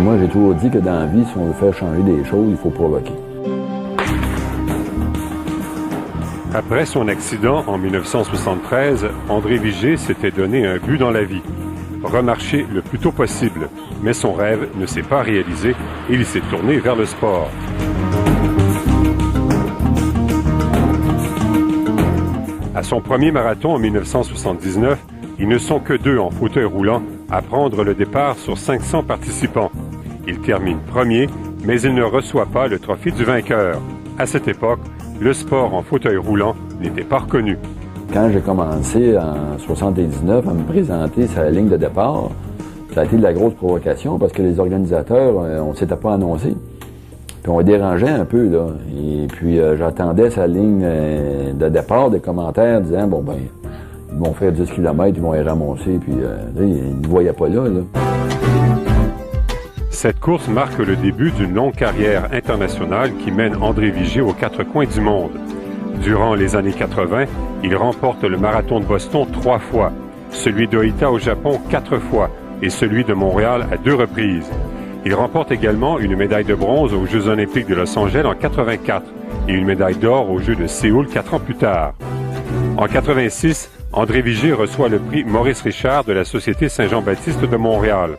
Moi, j'ai toujours dit que dans la vie, si on veut faire changer des choses, il faut provoquer. Après son accident en 1973, André Vigé s'était donné un but dans la vie, remarcher le plus tôt possible. Mais son rêve ne s'est pas réalisé et il s'est tourné vers le sport. À son premier marathon en 1979, ils ne sont que 2 en fauteuil roulant à prendre le départ sur 500 participants. Il termine premier, mais il ne reçoit pas le trophée du vainqueur. À cette époque, le sport en fauteuil roulant n'était pas reconnu. Quand j'ai commencé en 79 à me présenter sur la ligne de départ, ça a été de la grosse provocation parce que les organisateurs, on ne s'était pas annoncé. Puis on dérangeait un peu, là. Et puis j'attendais sa ligne de départ des commentaires disant, bon ben, ils vont faire 10 km, ils vont y ramasser, puis là, ils ne voyaient pas là. Cette course marque le début d'une longue carrière internationale qui mène André Vigé aux 4 coins du monde. Durant les années 80, il remporte le marathon de Boston 3 fois, celui d'Oita au Japon 4 fois et celui de Montréal à 2 reprises. Il remporte également une médaille de bronze aux Jeux olympiques de Los Angeles en 84 et une médaille d'or aux Jeux de Séoul 4 ans plus tard. En 86, André Vigé reçoit le prix Maurice Richard de la Société Saint-Jean-Baptiste de Montréal.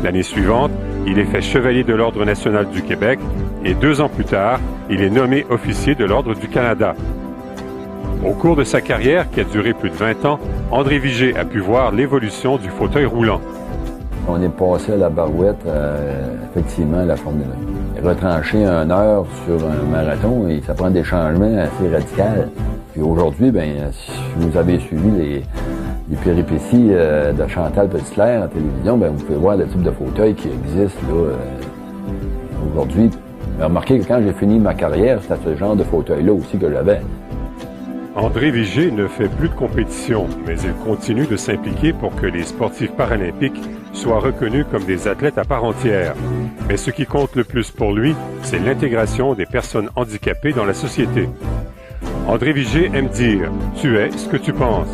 L'année suivante, il est fait chevalier de l'Ordre national du Québec et 2 ans plus tard, il est nommé officier de l'Ordre du Canada. Au cours de sa carrière, qui a duré plus de 20 ans, André Vigé a pu voir l'évolution du fauteuil roulant. On est passé à la barouette, effectivement, à la Formule 1. Retrancher 1 heure sur un marathon, et ça prend des changements assez radicaux. Puis aujourd'hui, ben, si vous avez suivi les péripéties de Chantal Petitclerc à la télévision, ben, vous pouvez voir le type de fauteuil qui existe là, aujourd'hui. Remarquez que quand j'ai fini ma carrière, c'était ce genre de fauteuil-là aussi que j'avais. André Vigé ne fait plus de compétition, mais il continue de s'impliquer pour que les sportifs paralympiques soient reconnus comme des athlètes à part entière. Mais ce qui compte le plus pour lui, c'est l'intégration des personnes handicapées dans la société. André Vigé aime dire « Tu es ce que tu penses ».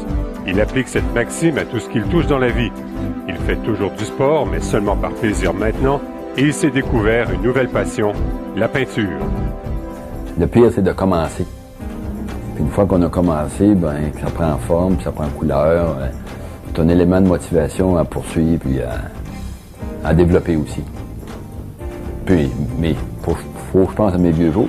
Il applique cette maxime à tout ce qu'il touche dans la vie. Il fait toujours du sport, mais seulement par plaisir maintenant, et il s'est découvert une nouvelle passion, la peinture. Le pire, c'est de commencer. Puis une fois qu'on a commencé, ben, ça prend forme, puis ça prend couleur. C'est un élément de motivation à poursuivre puis à développer aussi. Puis, mais faut que je pense à mes vieux jours.